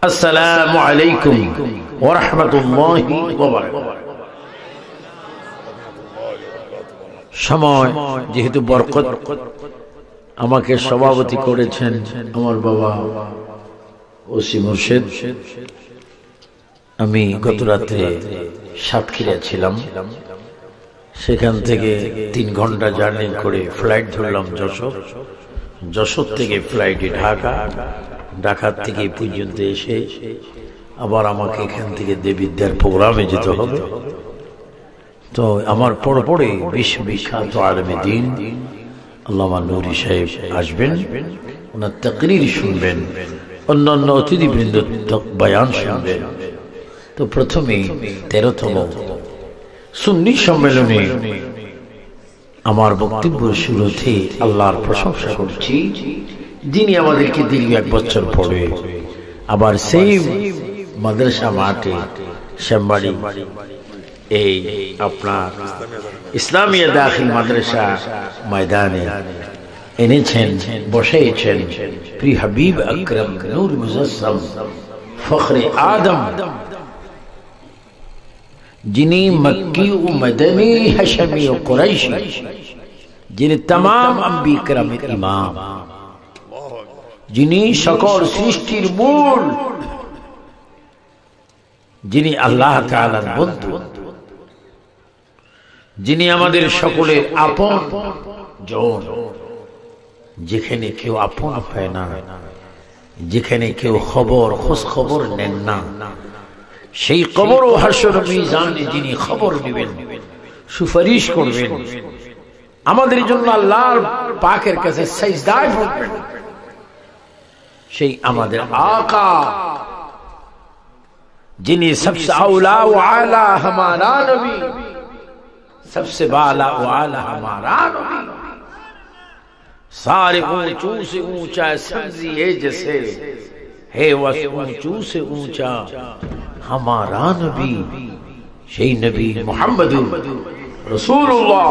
আসসালামু আলাইকুম ওয়া রাহমাতুল্লাহি ওয়া বারাকাতুহু। সময় যেহেতু বরকত, আমাকে সভাপতি করেছেন আমার বাবা ওসি মুর্শিদ। আমি গত রাতে সাতক্ষীরা ছিলাম, সেখান থেকে 3 ঘন্টা জার্নি করে ফ্লাইট ধরলাম যশোর, যশোর থেকে ফ্লাইটে ঢাকা, ঢাকার থেকে পর্যন্ত এসে আবার আমাকে এখান থেকে দেবিদ্যার প্রোগ্রামে যেতে হবে। তো আমার পরে বিশ্ববিখ্যাত আলেমে দ্বীন আল্লামা নূরী সাহেব আসবেন, ওনার তাকরীর শুনবেন, অন্যান্য অতিথিবৃন্দ বয়ান শুনবেন। তো প্রথমে 13তম সুন্নি সম্মেলনে আমার বক্তব্য শুরুতে আল্লাহর প্রশংসা করছি, যিনি আমাদেরকে দীর্ঘ 1 বছর পরে আবার সেই মাদ্রাসা মাঠে শ্যামবাড়ি এই আপনার ইসলামিয়া দাখিল মাদ্রাসা ময়দানে এনেছেন, বসেছেন প্রিয় হাবিব আকরাম নূর মুজাসসাম ফখরে আদম, যিনি মক্কি ও মদনী হাশমি ও কুরাইশি, যিনি तमाम আম্বিয়া کرامের ইমাম, যিনি সকল সৃষ্টির মূল, যিনি আল্লাহ তাআলার বন্ধু, যিনি আমাদের সকলের আপন জন, যেখানে কেউ আপন হয় না, যেখানে কেউ খোঁজ খবর নেন না, সেই কবর ও হাসর মিজানে যিনি খবর নেবেন, সুপারিশ করবেন, আমাদের জন্য আল্লাহর পাকের কাছে সিজদায় পড়বেন, সেই আমাদের আকা, যিনি সবসে আউলা ও আলা हमारा नबी, सबसे बाला व आला हमारा नबी, सारे ऊंचू से ऊंचा सब्जी है जैसे है वह ऊंचू से ऊंचा हमारा नबी, সেই নবী মুহাম্মদুর রাসূলুল্লাহ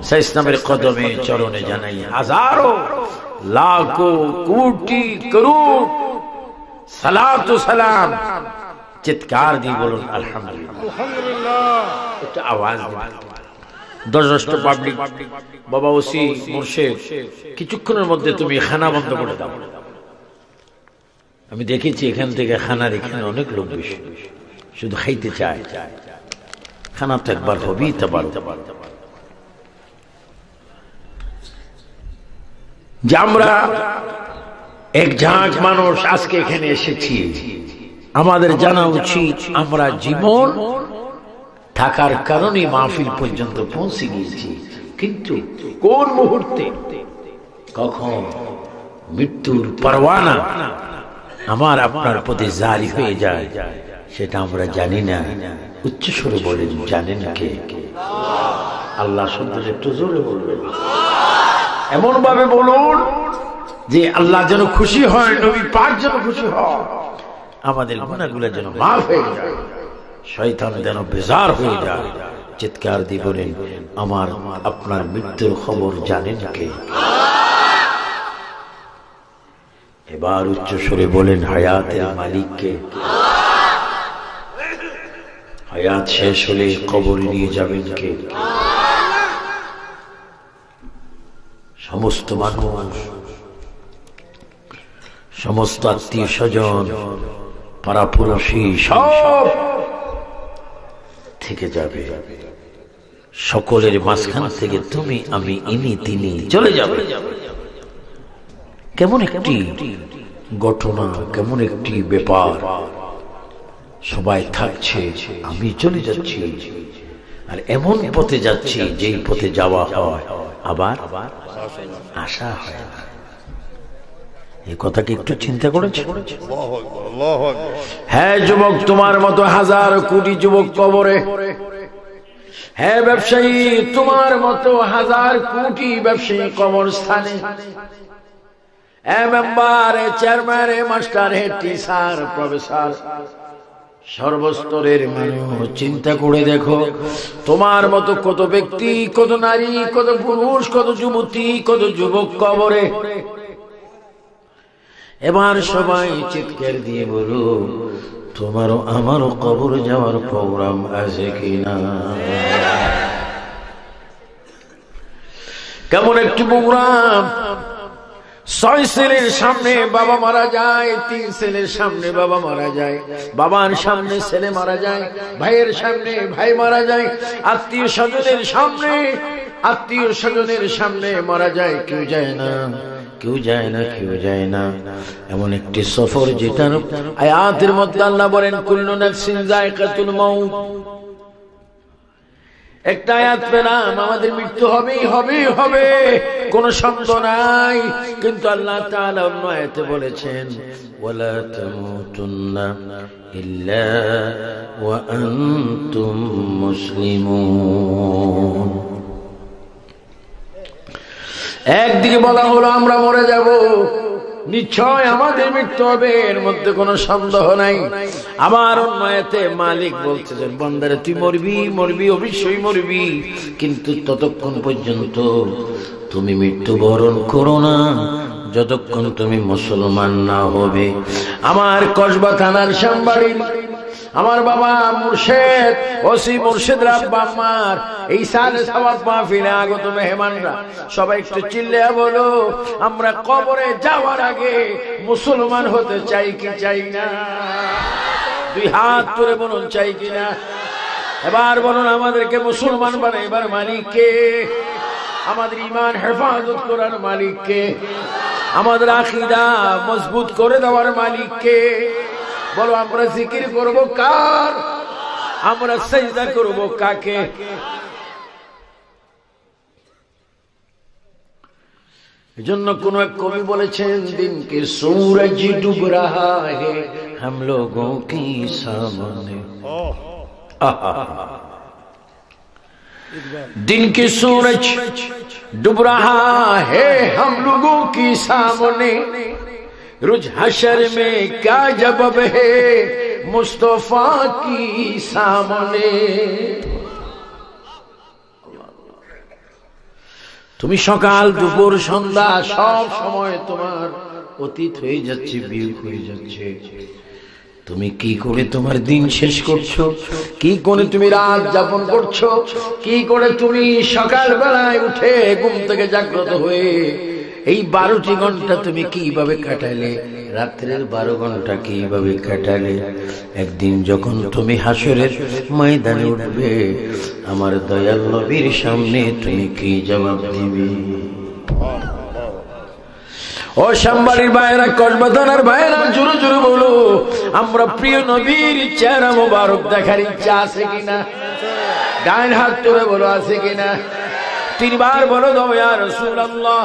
সাইসনামের কদমে চরণে জানাই হাজারো লাখো কোটি করোড় সালাত ও সালাম। চিৎকার দিয়ে বলুন আলহামদুলিল্লাহ, আলহামদুলিল্লাহ। একটা আওয়াজ দশটা পাবলিক বাবা ওসি মুর্শিদ, কিছুক্ষণের মধ্যে তুমি খানা বন্ধ করে দাও। আমি দেখেছি এখান থেকে খানার এখানে অনেক লোক বেশি শুধু খাইতে চায়, খানা তো একবার হবেই তো বার। যে আমরা এক ঝাঁক মানুষ আজকে এখানে এসেছি, আমাদের জানা উচিত আমরা জীবন থাকার কারণে মাহফিল পর্যন্ত পৌঁছে গিয়েছি, কিন্তু কোন মুহূর্তে কখন মৃত্যুর পরওয়ানা আমার আপনার প্রতি জারি হয়ে যায় সেটা আমরা জানি না। উচ্চ স্বরে বলেন, জানেন কে? আল্লাহ শব্দটা একটু জোরে বলবেন, এমন ভাবে বলুন যে আল্লাহ যেন খুশি হয়, নবী পাক যেন খুশি হয়, আমাদের গুনাহগুলো যেন মাফ হয়ে যায়, শয়তান যেন বেজার হয়ে যায়। চিৎকার দিয়ে বলেন, আমার আপনার মৃত্যুর খবর জানেন কে? এবার উচ্চ স্বরে বলেন, হায়াতের মালিক কে? হায়াত শেষ হলে কবরে নিয়ে যাবেন কে? সমস্ত মানুষ, সমস্ত আত্মীয় স্বজন, পাড়াপড়শি সব থেকে যাবে, সকলের মাঝখান থেকে তুমি আমি ইনি তিনি চলে যাবে। কেমন একটি ঘটনা, কেমন একটি ব্যাপার, সবাই থাকছে, আমি চলে যাচ্ছি, আর এমন পথে যাচ্ছি যেই পথে যাওয়া হয় আবার আসা হয় না। এই কথা কি একটু চিন্তা করেছে? হ্যাঁ যুবক, তোমার মতো হাজার কোটি যুবক কবরে। হ্যাঁ ব্যবসায়ী, তোমার মতো হাজার কোটি ব্যবসায়ী কবরস্থানে। হ্যাঁ member, chairman, master, head teacher, professor, সর্বস্তরের মানুষ চিন্তা করে দেখো, তোমার মতো কত ব্যক্তি, কত নারী, কত পুরুষ, কত যুবতী, কত যুবক কবরে। এবার সবাই চিৎকার দিয়ে বলো, তোমারও আমারও কবর যাওয়ার প্রোগ্রাম আছে কিনা? কেমন একটি প্রোগ্রাম! 6 ছেলের সামনে বাবা মারা যায়, 3 ছেলের সামনে বাবা মারা যায়, বাবার সামনে ছেলে মারা যায়, ভাইয়ের সামনে ভাই মারা যায়, আত্মীয় স্বজনের সামনে মারা যায়, কেউ যায় না, কেউ যায় না, কেউ যায় না। এমন একটি সফর যেটার আয়াতের মধ্যে আল্লাহ বলেন কুল্লু নাফসিন যায়কাতুল মাউত। একটা আয়াত পেলাম, আমাদের মৃত্যু হবেই হবে, কোনো সন্দেহ নাই। কিন্তু আল্লাহ তাআলা অন্য আয়াতে বলেছেন ওয়ালা তামুতুন্না ইল্লা ওয়া আনতুম মুসলিমুন। একদিকে বলা হলো আমরা মরে যাব, নিশ্চয় আমাদের মৃত্যু হবে, এর মধ্যে কোনো সন্দেহ নাই। আবার অন্য আয়াতে মালিক বলতেছেন বান্দারে তুই মরবি, অবশ্যই মরবি, কিন্তু ততক্ষণ পর্যন্ত তুমি মৃত্যুবরণ করো না যতক্ষণ তুমি মুসলমান না হবে। আমার কসবা থানার শ্যামবাড়ির আমার বাবা মুর্শেদ ওসি মুর্শেদ রাব্বা আমার এই সালে সওয়াব মাহফিলে আগত মেহমানরা সবাই একটু চিল্লিয়ে বলো, আমরা কবরে যাওয়ার আগে মুসলমান হতে চাই কি চাই না? 2 হাত তুলে বলুন চাই কিনা। এবার বলুন আমাদেরকে মুসলমান বানাইবার মালিক কে? আমাদের ঈমান হেফাজত করার মালিক কে? আমাদের আকীদা মজবুত করে দেওয়ার মালিক কে? বলো আমরা জিকির করব কার? আমরা সিজদা করব কাকে? এজন্য কোন এক কবি বলেছেন দিন কে সূরজ ডুব রাহা হে हम लोगों की सामने, दिन के सूरज डूब रहा है हम लोगों की सामने, रुझ हशर में क्या जवाब है मुस्तफा की सामने। তুমি সকাল দুপুর সন্ধ্যা সব সময় তোমার অতীত হয়ে যাচ্ছে, বিয়োগ হয়ে যাচ্ছে। তুমি কি করে তোমার দিন শেষ করছো? কি করে তুমি রাত যাপন করছো? কি করে তুমি সকাল বেলায় উঠে ঘুম থেকে জাগ্রত হয়ে এই 12টি ঘন্টা তুমি কিভাবে কাটালে? রাত্রের 12 ঘন্টা কিভাবে কাটালে? একদিন যখন তুমি হাসরের ময়দানে উঠবে আমার দয়াল নবীর সামনে তুমি কি জবাব দিবে? ও শ্যামবাড়ির ভাইয়েরা, কসবা থানার ভাইয়েরা, জোরে জোরে বলো আমরা প্রিয় নবীর চেহারা মোবারক দেখার ইচ্ছা আছে কিনা? ডান হাত তুলে বলো আছে কিনা? 3 বার বলো দাও ইয়া রাসূলুল্লাহ।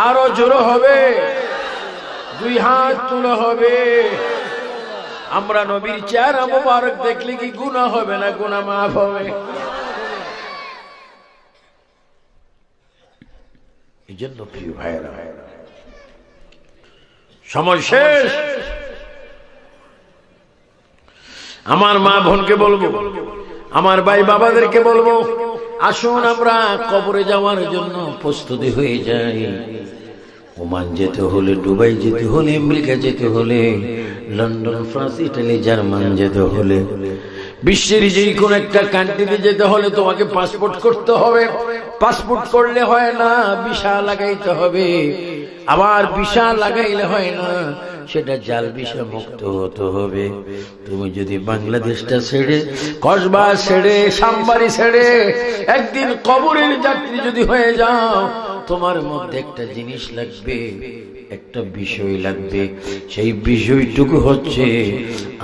আরো জোরে হবে, 2 হাত তুলে হবে। আমরা নবীর চেহারা মোবারক দেখলে কি গুনাহ হবে না গুনাহ মাফ হবে? এই জন্য প্রিয় ভাইয়েরা সময় শেষ। আমার মা বোনকে বলবো, আমার ভাই বাবাদেরকে বলবো, আসুন আমরা কবরে যাওয়ার জন্য প্রস্তুতি হয়ে যাই। ওমান যেতে হলে, দুবাই যেতে হলে, আমেরিকা যেতে হলে, লন্ডন, ফ্রান্স, ইটালি, জার্মান যেতে হলে, বিশ্বের যে কোন একটা কান্ট্রিতে যেতে হলে তোমাকে পাসপোর্ট করতে হবে। পাসপোর্ট করলে হয় না, ভিসা লাগাইতে হবে। আবার ভিসা লাগাইলে হয় না, সেটা জাল ভিসা মুক্ত হতে হবে। তুমি যদি বাংলাদেশটা ছেড়ে, কসবা ছেড়ে, শ্যামবাড়ি ছেড়ে একদিন কবরের যাত্রী যদি হয়ে যাও, তোমার মধ্যে একটা জিনিস লাগবে, একটা বিষয় লাগবে। সেই বিষয়টুকু হচ্ছে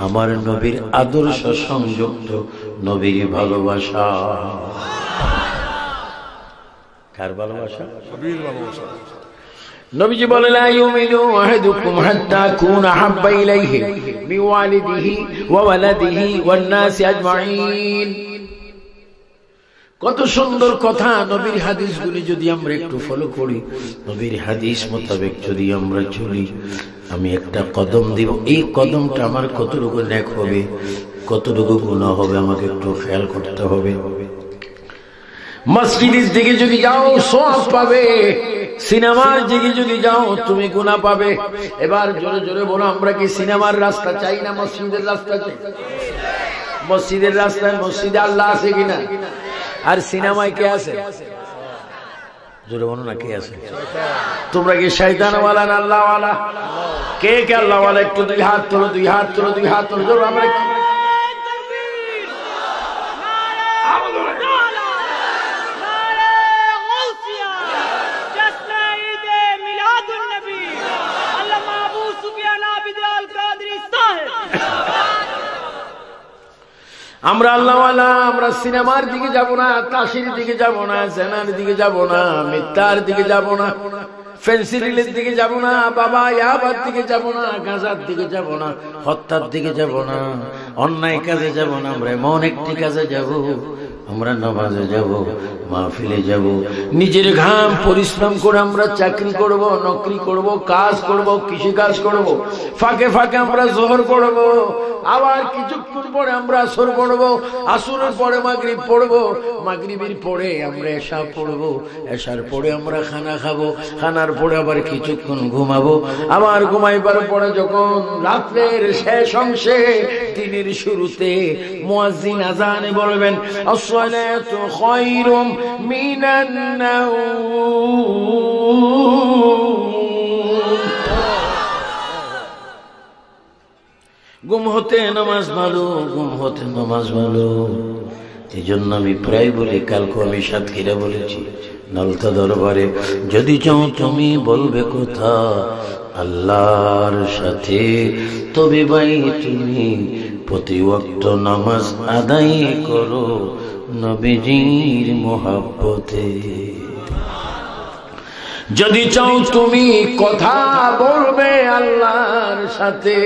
আমার নবীর আদর্শ সংযুক্ত নবীর ভালোবাসা। কার ভালোবাসা? নবীর ভালোবাসা। নবীজি বলেন লা ইউমিনু আহাদুকুম হাত্তা আকুনা আহাব্বা ইলাইহি মিন ওয়ালিদিহি ওয়া ওয়ালাদিহি ওয়ান নাসি আজমাইন। কত সুন্দর কথা! নবীর হাদিসগুলি যদি আমরা একটু ফলো করি, নবীর হাদিস মোতাবেক যদি আমরা চলি, আমি একটা কদম দিব, এই কদমটা আমার কতটুকু নেক হবে, কতটুকু গুনাহ হবে আমাকে একটু খেয়াল করতে হবে। মসজিদের দিকে যদি যাও সওয়াব পাবে, সিনেমার দিকে যদি যাও তুমি গুনাহ পাবে। এবার জোরে জোরে বলো, আমরা কি সিনেমার রাস্তা চাই না মসজিদের রাস্তা চাই? মসজিদের রাস্তায় মসজিদে আল্লাহ আছে কিনা? আর সিনেমায় কে আছে? জোরে বলো না, কে আছে? তোমরা কি শয়তান ওয়ালা না আল্লাহ ওয়ালা? কে কে আল্লাহ ওয়ালা? একটু দুই হাত তোলো, দুই হাত তোলো, দুই হাত তোলো। জোরে আমরা আমরা আল্লাহওয়ালা, আমরা সিনেমার দিকে যাব না, তাসির দিকে যাব না, জেনার দিকে যাব না, মিথ্যার দিকে যাব না, ফেন্সিডিলের দিকে যাব না, বাবা ইয়াবার দিকে যাব না, গাঁজার দিকে যাব না, হত্যার দিকে যাব না, অন্যায় কাজে যাব না। আমরা এমন একটি কাজে যাব, আমরা নামাজে যাব, মাহফিলে যাব, নিজের ঘাম পরিশ্রম করে আমরা চাকরি করব, নকরি করব, কাজ করব, কৃষি কাজ করব, ফাঁকে ফাঁকে আমরা জোহর করব, আবার কিছুক্ষণ পরে আমরা আসর পড়বো, আসরের পরে মাগরিব পড়বো, মাগরিবের পরে আমরা এশা পড়বো, এশার পরে আমরা খানা খাবো, খানার পরে আবার কিছুক্ষণ ঘুমাবো, আবার ঘুমাইবার পরে যখন রাত্রের শেষ অংশে দিনের শুরুতে মুয়াজ্জিন আযানে বলবেন আসসালাতু খায়রুম মিনান নাওম, ঘুম হতে নামাজ ভালো, ঘুম হতে নামাজ ভালো। এই জন্য আমি প্রায় বলি, কালকে আমি সাতক্ষীরা বলেছি নলতা দরবারে, যদি চাও তুমি বলবে কথা আল্লাহর সাথে, তবে ভাই তুমি প্রতি ওয়াক্ত নামাজ আদায় করো নবীজির মোহাব্বতে। যদি চাও তুমি কথা বলবে আল্লাহর সাথে,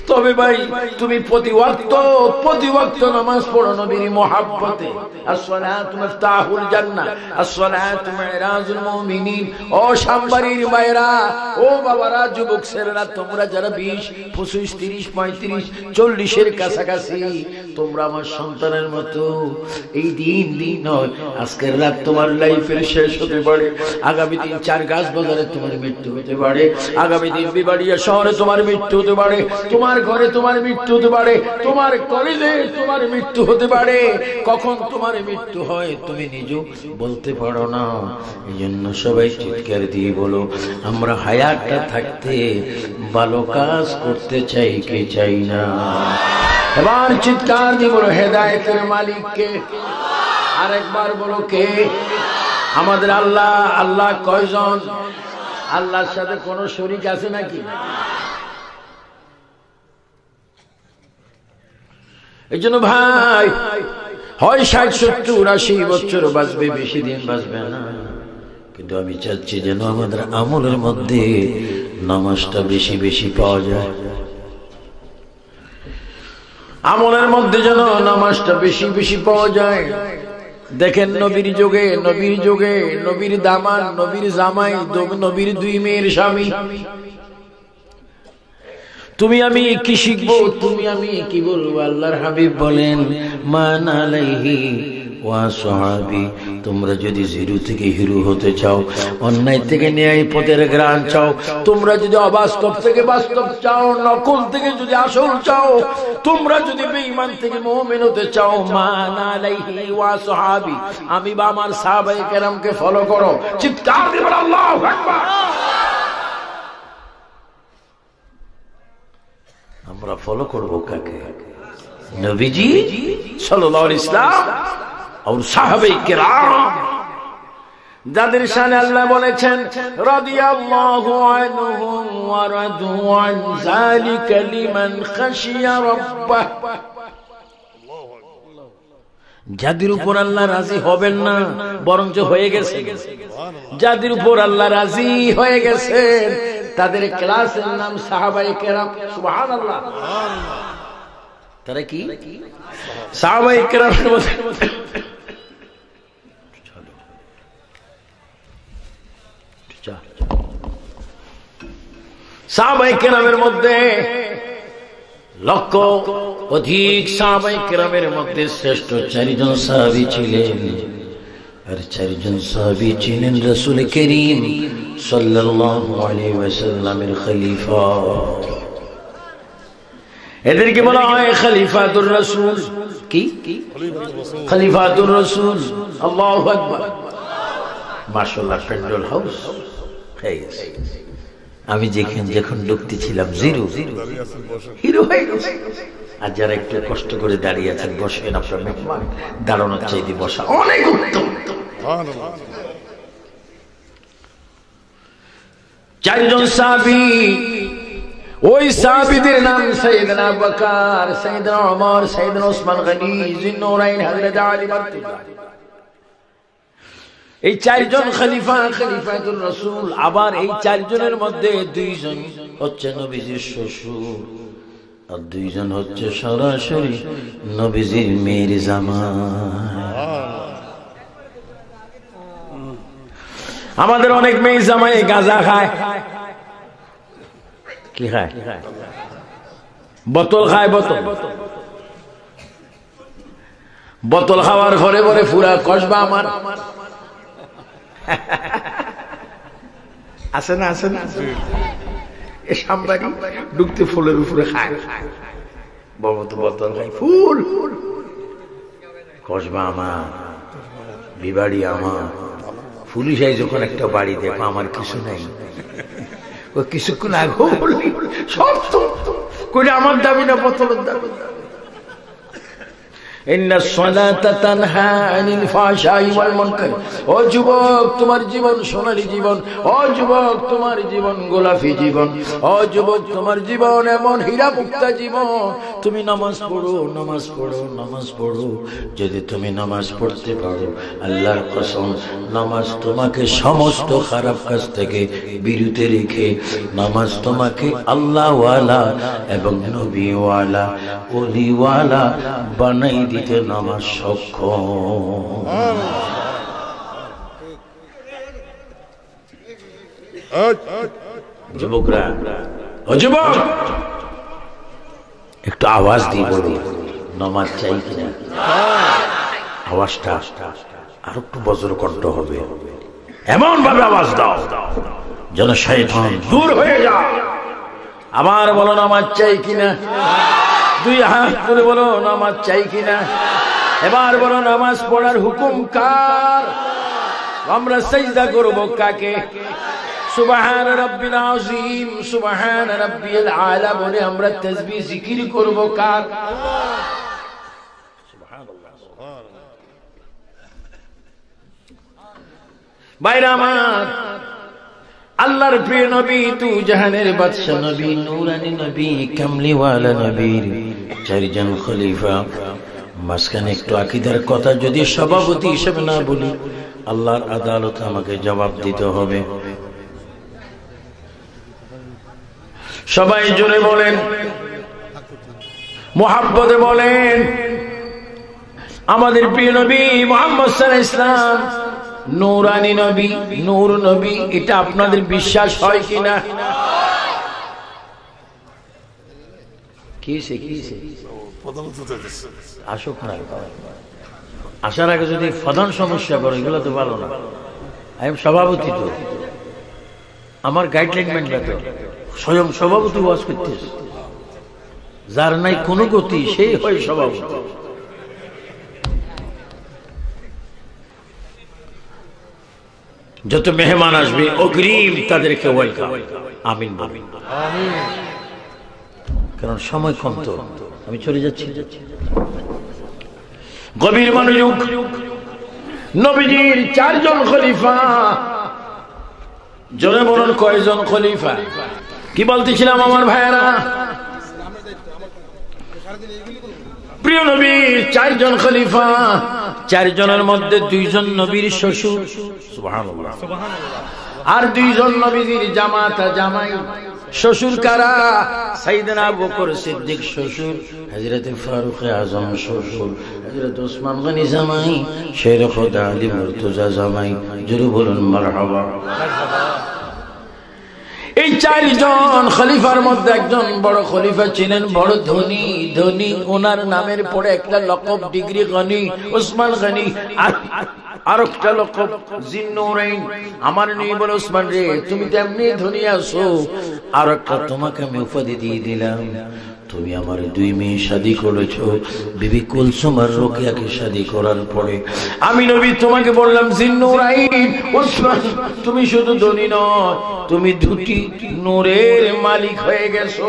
তবে ভাই তুমি প্রতি ওয়াক্ত নামাজ পড়ো নবীর মোহাব্বতে। আসসালাতু মিফতাহুল জান্নাহ, আসসালাতু মিরাজুল মুমিনিন। ও সামবাড়ির ভাইরা, ও বাবারা, যুবক ছেলেরা, তোমরা যারা 20, 25, 30, 35, 40-এর কাছাকাছি, তোমরা আমার সন্তানের মতো। এই দিন নয়, আজকের রাত তোমার লাইফের শেষ হতে পারে, আগামী দিন 4 গাছ বাজারে তোমার মৃত্যু হতে পারে, আগামী দিন বিবাড়িয়া শহরে তোমার মৃত্যু হতে পারে, তোমার ঘরে তোমার মৃত্যু হতে পারে, তোমার কলেজে তোমার মৃত্যু হতে পারে। কখন তোমার মৃত্যু হয় তুমি নিজেও বলতে পারো না। এই জন্য সবাই চিৎকার দিয়ে বলো, আমরা হায়াতটা থাকতে ভালো কাজ করতে চাই কে চাই না? এবার চিৎকার দিয়ে বলো, হেদায়েতের মালিক কে? আরেকবার বলো, কে? আমাদের আল্লাহ। আল্লাহ কয়জন? আল্লাহর সাথে কোন শরীক আছে নাকি? এই জন্য ভাই, হয় 60, 70, 80 বছর বাঁচবে, বেশি দিন বাঁচবে না, কিন্তু আমি চাচ্ছি যেন আমাদের আমলের মধ্যে নামাজটা বেশি বেশি পাওয়া যায়, আমলের মধ্যে যেন নামাজটা বেশি বেশি পাওয়া যায়। দেখেন নবীর যুগে নবীর দামান, নবীর জামাই, নবীর 2 মেয়ের স্বামী। তুমি আমি কি শিখবো, তুমি আমি কি বলবো? আল্লাহর হাবিব বলেন, মান আলাইহি ওয়া সাহাবী, তোমরা যদি জিরো থেকে হিরো হতে চাও, অন্যায় থেকে ন্যায় পথের গ্রাণ চাও, তোমরা যদি অবাস্তব থেকে বাস্তব চাও, নকল থেকে যদি আসল চাও, তোমরা যদি বেঈমান থেকে মুমিন হতে চাও, মান আলাইহি ওয়া সাহাবী, আমি বা আমার সাহাবায়ে কেরামকে ফলো করো। চিৎকার দিয়ে বলো আল্লাহু আকবার। আমরা ফলো করবো কাকে? নবীজি সাল্লাল্লাহু আলাইহি ওয়াসাল্লাম আর সাহাবায়ে কেরাম, যাদের শানে আল্লাহ বলেছেন রাদিয়াল্লাহু আনহুম ওয়া রাদু আন যালিকা লিমান খাশিয়া রাব্বাহ। যাদের উপর আল্লাহ রাজি হবেন না, বরঞ্চ হয়ে গেছে, যাদের উপর আল্লাহ রাজি হয়ে গেছেন, তাদের ক্লাসের নাম সাহাবায়ে কেরাম। সুবহানাল্লাহ। তারা কি? সাহাবায়ে কেরামের মধ্যে সাহাবায়ে কেরামের মধ্যে লক্ষ অধিক সাহাবায়ে কেরামের মধ্যে শ্রেষ্ঠ 4 জন সাহাবী ছিলেন। আর চারজন সাহাবী ছিলেন রাসূল করিম সাল্লাল্লাহু আলাইহি ওয়াসাল্লামের খলিফা। এদেরকে বলা হয় খলিফাতুর রাসূল। কি খলিফাতুর রাসূল? আল্লাহু আকবার। মাশাআল্লাহ, প্যান্ডেল হাউস হয়ে গেছে। আমি যখন ঢুকতেছিলাম জিরো হিরো হয়ে গেছে। আর যারা একটু কষ্ট করে দাঁড়িয়ে আছেন বসেন, আপনার মেহমান দাঁড়ানোর চাইতে বসা অনেক উত্তম। চারজন সাহাবী, ওই সাহাবীদের নাম সাইয়েদনা আবু বকর, সাইয়েদনা ওমর, সাইয়েদনা ওসমান গনি, জিন্নুরাইন, হযরত আলী মারতুজা। এই চারজন খলিফা, খলিফাতুর রাসূল। আবার এই চারজনের মধ্যে দুইজন হচ্ছে নবীজির শ্বশুর, আর দুইজন হচ্ছে সরাসরি নবীজির মেয়ের জামাই। আমাদের অনেক মেয়ে জামাই গাঁজা খায়। কি খায়? বোতল খায়। বোতল খাওয়ার পরে পরে পুরা কসবা আমার আছে না এ সাম্বারি ঢুকতে ফুলের উপরে খায়। বোতল খায়, ফুল কসবা আমার, বিবাড়ি আমার। পুলিশ আই যখন একটা বাড়ি দেখো আমার কিছু নাই, ও কিছুক্ষণ আগে সব করে আমার দাবি না বোতলের দাবি। ও যুবক, তোমার জীবন সোনালী জীবন। ও যুবক, তোমার জীবন গোলাপি জীবন। ও যুবক, তোমার জীবন এমন হীরা মুক্তা জীবন। তুমি নামাজ পড়ো, নামাজ পড়ো, নামাজ পড়ো। যদি তুমি নামাজ পড়তে পারো, আল্লাহর কসম, নামাজ তোমাকে সমস্ত খারাপ কাজ থেকে বিরত রেখে নামাজ তোমাকে আল্লাহওয়ালা এবং নবীওয়ালা ওলিওয়ালা বানাই দিতে নামাজ সক্ষম। যুবকরা, ও যুবক, একটু আওয়াজ দিয়ে বলি নামাজ চাই কিনা। আওয়াজটা আর একটু বজ্রকণ্ঠ হবে, এমন ভাবে আওয়াজ দাও যেন শয়তান দূর হয়ে যায়। আবার বলো নামাজ চাই কিনা। দুই হাত তুলে বলো নামাজ চাই কিনা। এবার বলো নামাজ পড়ার হুকুম কার? আমরা সিজদা করব কাকে? সুবহান রাব্বিল আযীম, সুবহান রাব্বিল আলা বলে আমরা তাসবিহ জিকির করব কার? সুবহানাল্লাহ। ভাইরা আমার, আল্লাহর প্রিয় নবী, তু জাহানের বাদশা নবী, নূরানী নবী, কামলিওয়ালা নবীর চারজন খলিফা। মাঝখানে একটু আকীদার কথা যদি সভাপতি হিসেবে না বলি, আল্লাহর আদালতে আমাকে জবাব দিতে হবে। সবাই জোরে বলেন, মুহাব্বতে বলেন, আমাদের প্রিয় নবী মুহাম্মদ সাল্লাল্লাহু আলাইহি ওয়াসাল্লাম নূরানী নবী, নূর নবী। এটা আপনাদের বিশ্বাস হয় কিনা? আসুক না, আসার আগে যদি প্রধান সমস্যা করে, এগুলো তো ভালো না। আমি সভাপতি, তো আমার গাইডলাইন মানবে তো। স্বয়ং সভাপতি ওয়াজ করতেছে, যার নাই কোনো গতি সেই হয় সভাপতি। যত মেহমান আসবে অগ্রিম তাদেরকে ওয়েলকাম। আমিন বলুন। কারণ সময় কম, তো আমি চলে যাচ্ছি। গভীর মনোযোগ। নবীজির চারজন খলিফা। জনে বলুন কয়জন খলিফা? কি বলতেছিলাম আমার ভাইয়েরা? প্রিয় নবীর চারজন খলিফা। চারজনের মধ্যে দুইজন নবীর শ্বশুর, সুবহানাল্লাহ, আর দুইজন নবীর জামাতা জামাই। শ্বশুর কারা? সাইয়েদনা আবু বকর সিদ্দিক শ্বশুর, হযরত ফারুক আযম শ্বশুর, হযরত ওসমান গনি জামাই, শের খোদা আলী মুর্তজা জামাই। জোরে বলুন মারহাবা। এই চারজন খলিফার মধ্যে একজন বড় খলিফা ছিলেন, বড় ধনী। ধনী, ওনার নামের পরে একটা লকব ডিগ্রি গনি, ওসমান গনি। আর একটা লকব জিন্নুরাইন। আমার নবী বলে ওসমান রে তুমি তো এমনি ধনী আছো, আর একটা তোমাকে আমি উপাধি দিয়ে দিলাম, তুমি আমার 2 মেয়ে শাদী করেছো, বিবি কুলসুম আর রোকেয়াকে শাদী করার পরে আমি নবী তোমাকে বললাম জিন্নুরাইন ওসমান তুমি শুধু ধনী নয়, তুমি 2টি নূরের মালিক হয়ে গেছো।